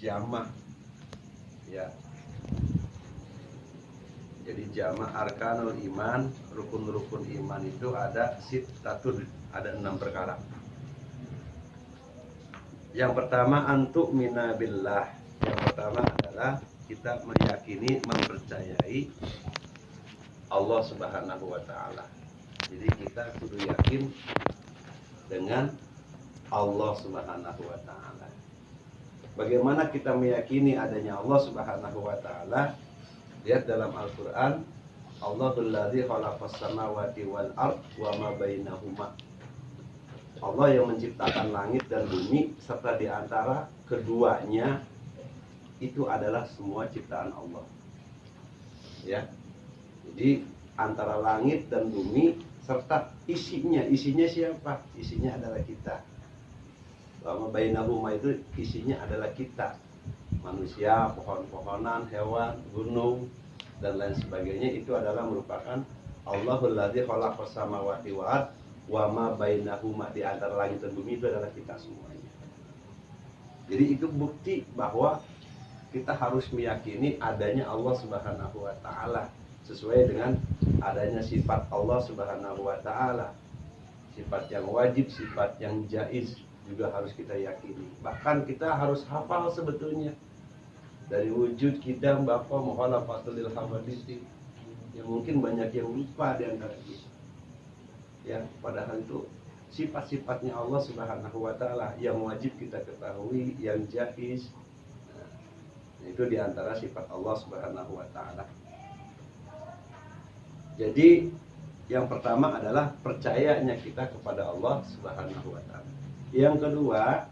jamak ya. Jadi jamak arkanul iman, rukun-rukun iman itu ada sittatun, ada 6 perkara. Yang pertama antuk mina billah. Yang pertama adalah kita meyakini, mempercayai Allah Subhanahu wa taala. Jadi kita kudu yakin dengan Allah Subhanahu wa taala. Bagaimana kita meyakini adanya Allah Subhanahu wa taala? Lihat dalam Al-Qur'an, Allahul ladzi khalaqas samawati wal ard wa ma bainahuma. Allah yang menciptakan langit dan bumi serta di antara keduanya itu adalah semua ciptaan Allah. Ya. Jadi antara langit dan bumi serta isinya siapa? Isinya adalah kita. Wa ma bainahuma itu isinya adalah kita. Manusia, pohon-pohonan, hewan, gunung dan lain sebagainya itu adalah merupakan Allahul ladzi khalaqas samawati wal ard wa ma bainahuma, di antara langit dan bumi itu adalah kita semuanya. Jadi itu bukti bahwa kita harus meyakini adanya Allah Subhanahu wa taala sesuai dengan adanya sifat Allah Subhanahu wa taala. Sifat yang wajib, sifat yang jaiz juga harus kita yakini. Bahkan kita harus hafal sebetulnya dari wujud kita Bapa mukhalafatul hawadisi. Ya mungkin banyak yang lupa di antara kita. Ya, padahal itu sifat-sifatnya Allah Subhanahu wa taala yang wajib kita ketahui, yang jaiz. Nah, itu di antara sifat Allah Subhanahu wa taala. Jadi yang pertama adalah percayanya kita kepada Allah Subhanahu wa taala. Yang kedua,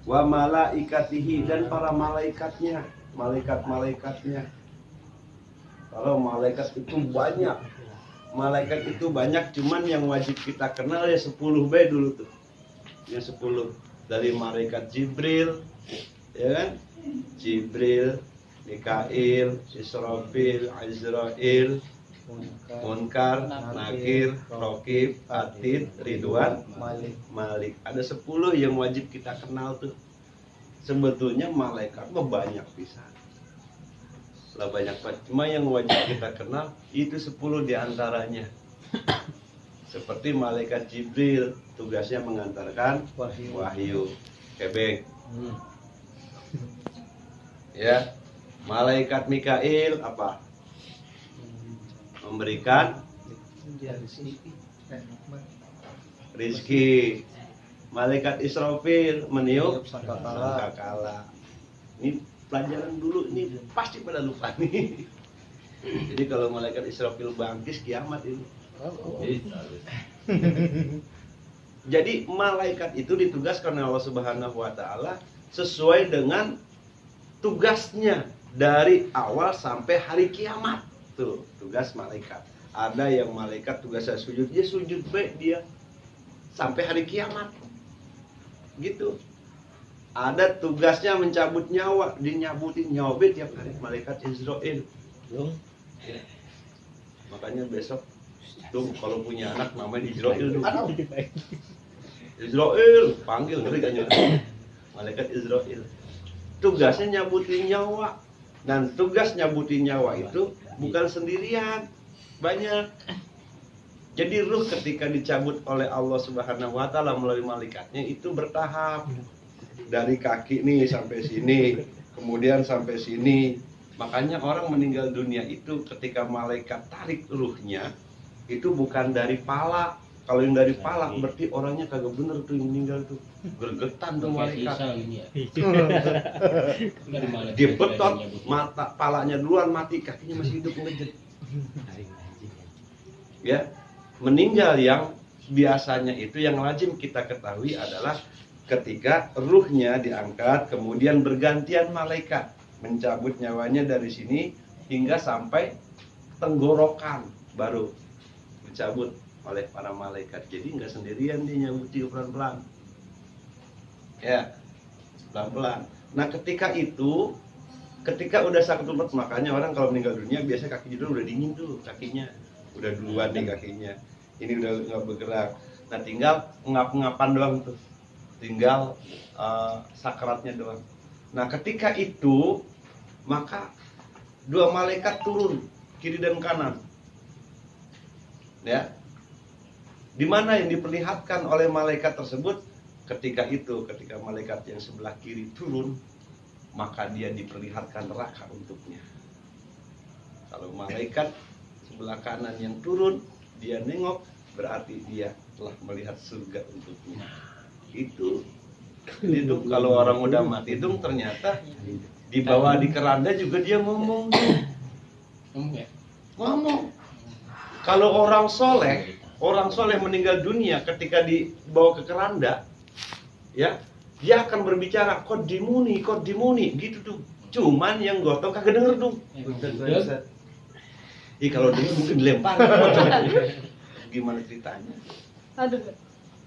wa malaikatihi, dan para malaikatnya, malaikat-malaikatnya. Kalau malaikat itu banyak. Malaikat itu banyak, cuman yang wajib kita kenal ya 10 bae dulu tuh. Yang 10 dari malaikat Jibril, ya kan? Jibril, Mikail, Israfil, Azrail, Munkar, Nakir, Raqib, Atid, Ridwan, Malik. Ada 10 yang wajib kita kenal tuh. Sebetulnya malaikat mah banyak pisan. Lah banyak banget. Cuma yang wajib kita kenal itu 10 diantaranya. Seperti malaikat Jibril, tugasnya mengantarkan wahyu. Kebeng. Ya. Malaikat Mikail apa? Memberikan rizki. Malaikat Israfil meniup sangkakala. Ini pelajaran dulu, ini pasti pada lupa nih. Jadi kalau malaikat Israfil bangkis kiamat ini. Jadi malaikat itu ditugaskan oleh Allah Subhanahu wa taala sesuai dengan tugasnya dari awal sampai hari kiamat. Tuh, tugas malaikat. Ada yang malaikat tugasnya sujud, dia sujud baik dia sampai hari kiamat. Gitu. Ada tugasnya mencabut nyawa, dinyabutin nyawa tiap hari, malaikat Israel. Ya. Makanya besok tuh kalau punya anak namanya Israel tuh. Israel, panggil ngeri kan ya. Malaikat Israel. Tugasnya nyabutin nyawa. Dan tugas nyabutin nyawa itu bukan sendirian, banyak. Jadi ruh ketika dicabut oleh Allah Subhanahu wa taala melalui malaikatnya itu bertahap. Dari kaki nih sampai sini, kemudian sampai sini. Makanya orang meninggal dunia itu ketika malaikat tarik ruhnya itu bukan dari pala. Kalau yang dari pala berarti orangnya kagak bener tuh yang meninggal tuh. Gergetan tuh malaikat. Dibetot, mata palanya duluan mati, kakinya masih hidup ngejet. Ya, meninggal yang biasanya itu yang lazim kita ketahui adalah ketika ruhnya diangkat, kemudian bergantian malaikat mencabut nyawanya dari sini hingga sampai tenggorokan, baru dicabut oleh para malaikat. Jadi nggak sendirian dia nyabuti pelan-pelan. Ya, pelan-pelan. Nah ketika itu, ketika udah sakit umur, makanya orang kalau meninggal dunia biasa kaki dulu udah dingin tuh kakinya, udah duluan nih kakinya. Ini udah nggak bergerak. Nah tinggal ngap-ngapan doang tuh. tinggal sakratnya doang. Nah ketika itu maka dua malaikat turun kiri dan kanan, ya. Di mana yang diperlihatkan oleh malaikat tersebut? Ketika malaikat yang sebelah kiri turun, maka dia diperlihatkan neraka untuknya. Kalau malaikat sebelah kanan yang turun, dia nengok, berarti dia telah melihat surga untuknya. Itu kalau orang udah mati itu ternyata dibawa di keranda juga dia ngomong. Kalau orang soleh meninggal dunia ketika dibawa ke keranda, ya, dia akan berbicara kodimuni gitu tuh. Cuman yang gotong kagak denger dong. Kalau denger mungkin dilempar. Gimana ceritanya? Aduh.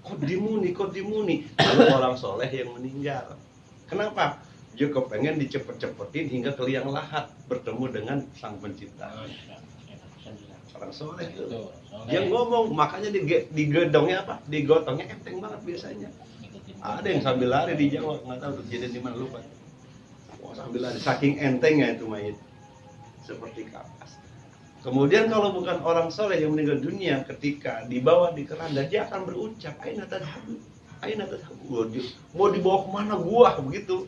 Kodimuni. Kalau orang soleh yang meninggal, kenapa? Dia kepengen dicepet-cepetin hingga ke liang lahat bertemu dengan sang pencipta. Orang soleh itu. Dia ngomong, makanya digedongnya apa? Digotongnya enteng banget biasanya. Ada yang sambil lari di Jawa, nggak tahu kejadian di mana, lupa. Wah, sambil lari, saking entengnya itu mayit, seperti kapas. Kemudian kalau bukan orang soleh yang meninggal dunia, ketika dibawa di keranda, dia akan berucap, aina tadhabu, mau dibawa kemana gua, begitu.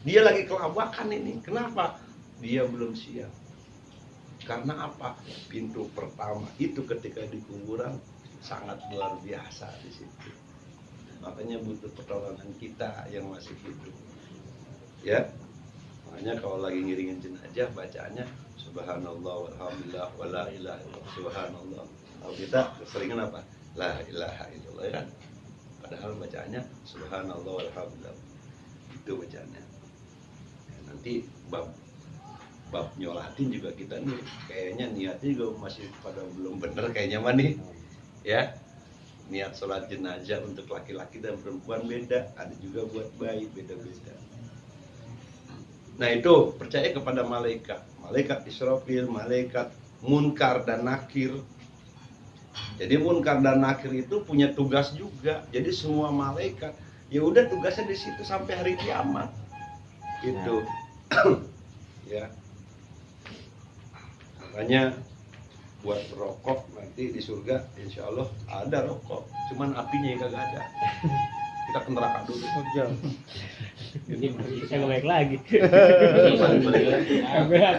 Dia lagi kelabakan ini, kenapa? Dia belum siap. Karena apa? Pintu pertama itu ketika di kuburan sangat luar biasa di situ. Makanya butuh pertolongan kita yang masih hidup. Ya. Makanya kalau lagi ngiringin jenazah bacaannya subhanallah walhamdulillah wala ilaha illallah subhanallah. Kalau kita keseringan apa? La ilaha illallah, ya kan? Padahal bacaannya subhanallah walhamdulillah. Itu bacaannya. Ya, nanti bab nyolatin juga kita nih kayaknya niatnya juga masih pada belum bener kayaknya mah nih, ya. Niat sholat jenazah untuk laki-laki dan perempuan beda, ada juga buat bayi, beda-beda. Nah itu percaya kepada malaikat Israfil, malaikat Munkar dan Nakir. Jadi Munkar dan Nakir itu punya tugas juga. Jadi semua malaikat ya udah tugasnya di situ sampai hari kiamat. Gitu. Ya. Makanya buat rokok nanti di surga insya Allah ada rokok, cuman apinya yang kagak ada. Kita ke neraka dulu. Ini bisa baik lagi.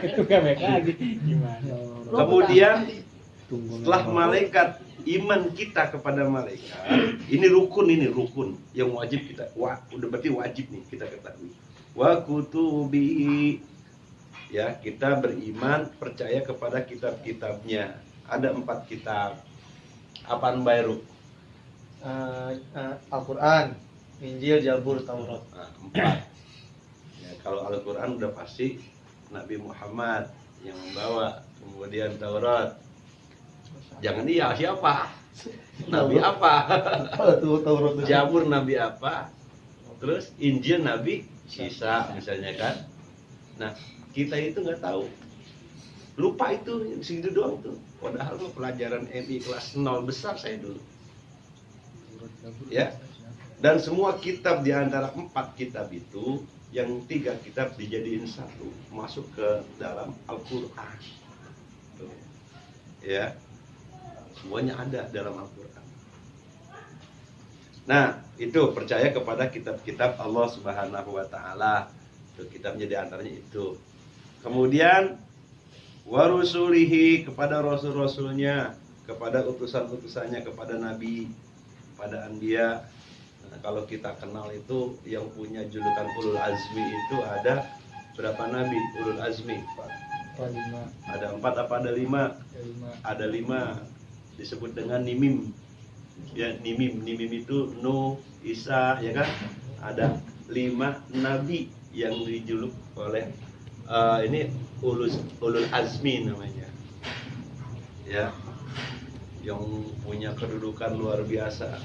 Itu baik lagi. Gimana? Kemudian setelah malaikat, iman kita kepada malaikat, ini rukun yang wajib kita. Udah berarti wajib nih kita ketahui. Wa kutubi, ya, kita beriman percaya kepada kitab-kitabnya. Ada 4 kitab. Apaan baru? Al-Quran, Injil, Zabur, Taurat. 4. Ya, kalau Al-Quran udah pasti Nabi Muhammad yang membawa. Kemudian Taurat. Jangan dia siapa? Nabi apa? Zabur Nabi apa? Terus Injil Nabi Isa misalnya kan. Nah, kita itu nggak tahu, lupa itu segitu doang tuh. Padahal pelajaran MI kelas 0 besar saya dulu, ya. Dan semua kitab di antara 4 kitab itu, yang 3 kitab dijadiin satu, masuk ke dalam Al-Quran, ya. Semuanya ada dalam Al-Quran. Nah, itu percaya kepada kitab-kitab Allah Subhanahu wa Ta'ala. Itu kitabnya di antaranya itu. Kemudian warusulihi, kepada rasul-rasulnya, kepada utusan-utusannya, kepada nabi, kepada anbiya. Nah, kalau kita kenal itu yang punya julukan ulul azmi itu ada berapa nabi ulul azmi? 5. Ada 4 apa ada 5? Ada 5. Disebut dengan nimim. Ya, nimim itu Nuh, Isa, ya kan? Ada 5 nabi yang dijuluk oleh ini ulul azmi namanya, ya, yang punya kedudukan luar biasa,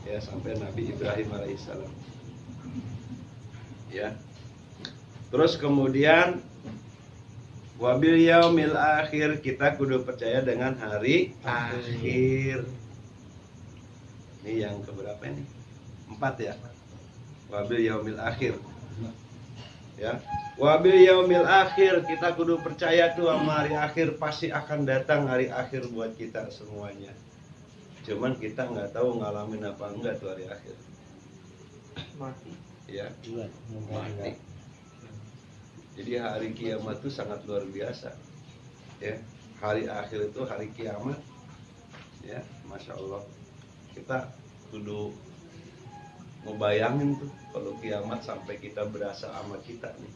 ya, sampai Nabi Ibrahim alaihissalam, ya. Terus kemudian wabil yaumil akhir, kita kudu percaya dengan hari akhir. Ini yang keberapa ini? 4 ya. Wabil yaumil akhir. Ya. Wabil yaumil akhir, kita kudu percaya tuh sama hari akhir, pasti akan datang hari akhir buat kita semuanya. Cuman kita nggak tahu ngalamin apa enggak tuh hari akhir. Mati. Ya, Dua, mati. Jadi hari kiamat itu sangat luar biasa. Ya, hari akhir itu hari kiamat. Ya, masya Allah. Kita kudu ngebayangin tuh kalau kiamat sampai kita berasa sama kita nih.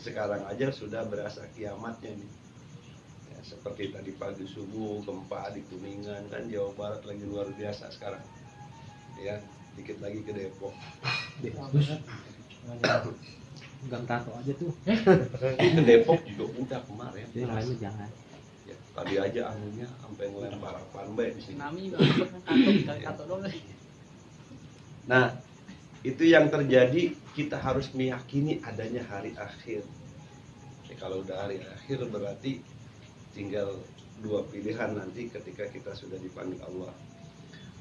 Sekarang aja sudah berasa kiamatnya nih. Ya, seperti tadi pagi subuh gempa di Kuningan kan, Jawa Barat lagi luar biasa sekarang. Ya, dikit lagi ke Depok. Gang tato aja tuh. Ke Depok juga udah kemarin. Yang lainnya jangan. Ya, tadi aja anunya sampai ngelempar apaan baik di sini. Tsunami juga tato doang. Nah, itu yang terjadi, kita harus meyakini adanya hari akhir. Ya, kalau udah hari akhir berarti tinggal 2 pilihan nanti ketika kita sudah dipanggil Allah.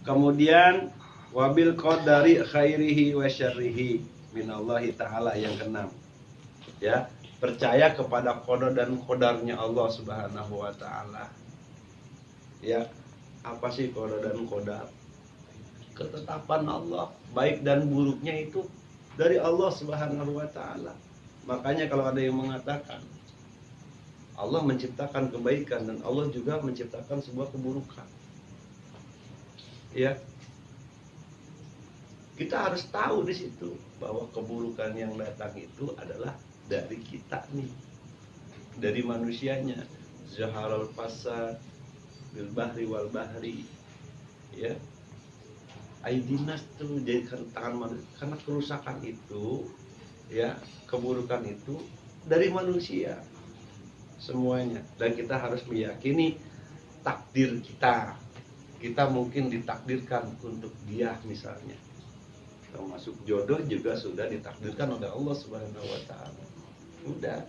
Kemudian wabil qadari khairihi wa syarrihi minallahi ta'ala, yang keenam. Ya, percaya kepada qada dan qadarnya Allah Subhanahu wa taala. Ya, apa sih qada dan qadar? Ketetapan Allah, baik dan buruknya itu dari Allah Subhanahu wa taala. Makanya kalau ada yang mengatakan Allah menciptakan kebaikan dan Allah juga menciptakan sebuah keburukan. Ya. Kita harus tahu di situ bahwa keburukan yang datang itu adalah dari kita nih. Dari manusianya. Zaharal fasad bil bahri wal bahri. Ya. Aidinas tuh jadi tangan manusia, karena kerusakan itu, ya, keburukan itu dari manusia semuanya. Dan kita harus meyakini takdir kita. Kita mungkin ditakdirkan untuk dia misalnya, termasuk jodoh juga sudah ditakdirkan oleh Allah Subhanahu wa taala. Udah.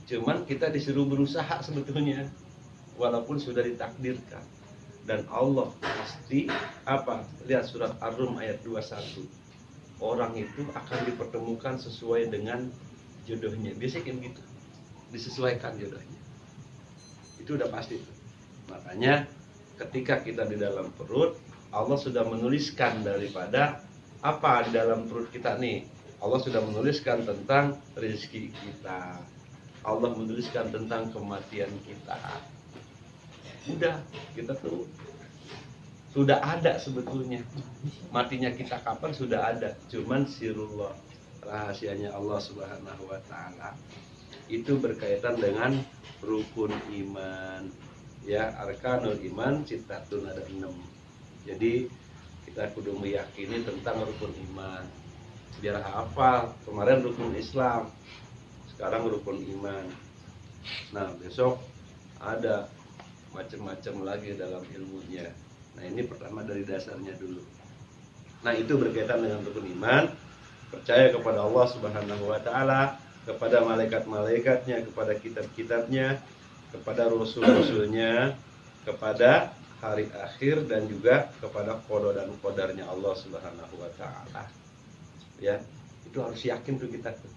Cuman kita disuruh berusaha sebetulnya walaupun sudah ditakdirkan. Dan Allah pasti apa? Lihat surat Ar-Rum ayat 21. Orang itu akan dipertemukan sesuai dengan jodohnya. Biasanya kayak gitu. Disesuaikan jodohnya. Itu udah pasti. Makanya ketika kita di dalam perut, Allah sudah menuliskan daripada apa di dalam perut kita nih. Allah sudah menuliskan tentang rezeki kita. Allah menuliskan tentang kematian kita. Udah, kita tuh sudah ada sebetulnya. Matinya kita kapan sudah ada. Cuman sirullah, rahasianya Allah Subhanahu wa taala, itu berkaitan dengan rukun iman. Ya, arkanul iman cittatun, ada 6. Jadi kita kudu meyakini tentang rukun iman. Biar hafal. Kemarin rukun Islam, sekarang rukun iman. Nah, besok ada macam-macam lagi dalam ilmunya. Nah, ini pertama dari dasarnya dulu. Nah, itu berkaitan dengan rukun iman, percaya kepada Allah Subhanahu wa taala, kepada malaikat-malaikatnya, kepada kitab-kitabnya, kepada rasul-rasulnya, kepada hari akhir, dan juga kepada qada dan qadarnya Allah Subhanahu wa taala. Ya, itu harus yakin tuh kita tuh.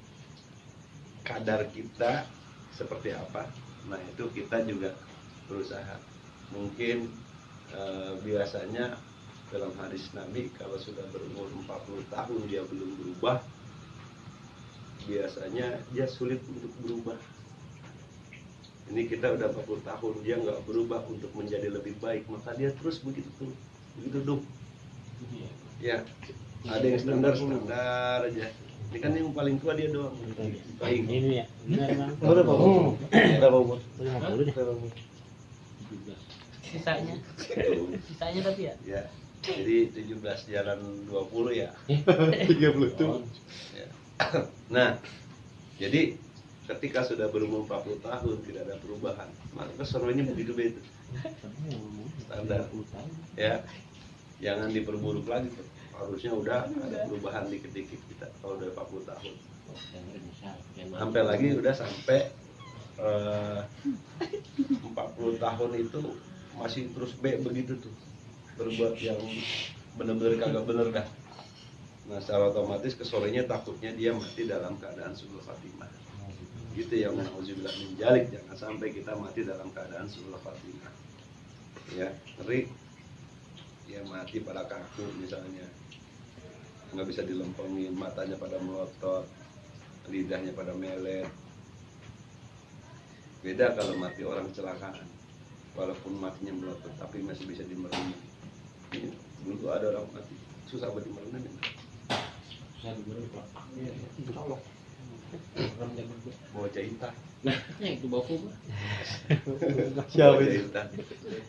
Kadar kita seperti apa? Nah, itu kita juga berusaha. Mungkin biasanya dalam hadis Nabi, kalau sudah berumur 40 tahun dia belum berubah, biasanya dia sulit untuk berubah. Ini kita udah 40 tahun dia nggak berubah untuk menjadi lebih baik, maka dia terus begitu tuh, begitu dong. Ya, ada yang standar aja. Ini kan yang paling tua dia doang. Paling. Ini ya. Benar, Bang. Berapa umur? Berapa umur? 50 deh. Berapa umur? Sisanya tapi ya. Ya. Jadi 17 jalan 20 ya. 30 tuh. Ya. Nah, jadi ketika sudah berumur 40 tahun tidak ada perubahan, maka keseruannya begitu-begitu. Standar. Ya. Jangan diperburuk lagi tuh. Harusnya udah ada perubahan dikit-dikit kita kalau udah 40 tahun. Sampai lagi udah sampai 40 tahun itu masih terus begitu tuh, berbuat yang bener-bener kagak bener dah. Nah secara otomatis kesorenya takutnya dia mati dalam keadaan suul khatimah. Gitu ya, nauzubillah min dzalik, jangan sampai kita mati dalam keadaan suul khatimah. Ya, ngeri. Ya mati pada kaku misalnya, nggak bisa dilempengin, matanya pada melotot, lidahnya pada melet. Beda kalau mati orang kecelakaan, walaupun matinya melotot tapi masih bisa dimeremin. Ini dulu ada orang mati susah buat dimeremin. Saya dulu Pak. Tolong. Orang zaman dulu. Bawa jahitan, Ya itu baku mah. Siapa bawa itu? jahitan,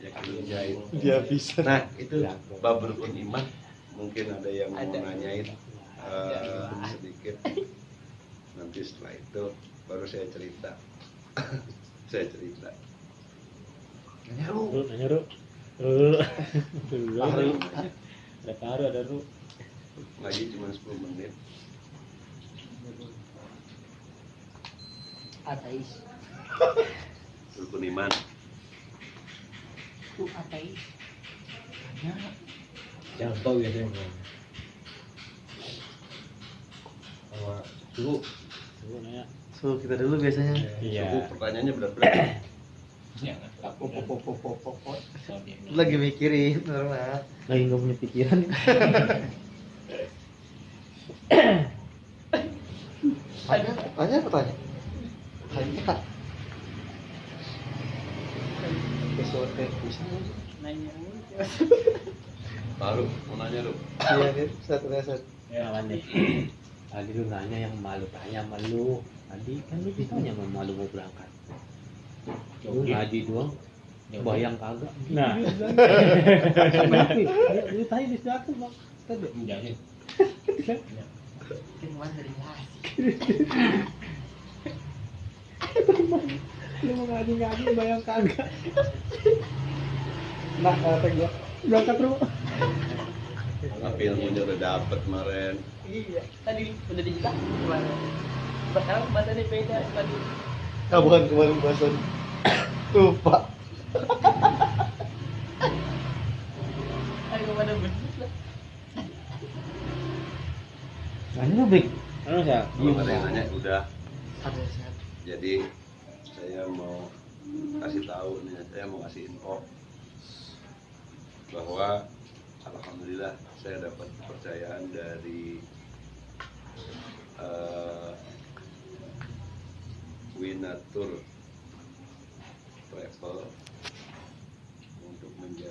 ya kudung jahit. Dia bisa. Nah itu bab rukun iman. Mungkin ada yang mau Ada. nanyain sedikit. Nanti setelah itu baru saya cerita. Saya cerita. Ru, nanya Ru. Haru. Ada Haru, ada Ru. Ngaji cuma 10 menit. Ateis. Rukun iman. Itu ateis. Jangan tahu ya dia. Suhu. Ru nanya. So kita dulu biasanya. Suhu pertanyaannya berat-berat. Lagi mikirin normal. Lagi nggak punya pikiran. Tanya apa tanya? Tanya. Kesuatan bisa. Nanya. Baru mau nanya lu. Iya nih, satu satu. Ya mana? Tadi lu nanya yang malu, tanya sama lu. Tadi kan lu ditanya sama malu mau berangkat. Lu ngaji doang, bayang kagak. Nah. Lu tanya di situ bang. Tadi. Jangan. Cuman dari hati. Lu mau ngaji bayang kagak. Nah, kata gua. Berangkat lu. Tapi ilmunya udah dapet kemarin. Iya. Tadi udah dijelasin kemarin. Sekarang bahasannya beda tadi. Ah, bukan kemarin bahasan. Lupa. Ayo kemana bener lah. Nanya lu Bik. Anu saya. Belum ada yang nanya udah. Ada sehat. Jadi saya mau kasih tahu nih, saya mau kasih info bahwa alhamdulillah saya dapat kepercayaan dari Winatur Travel untuk menjadi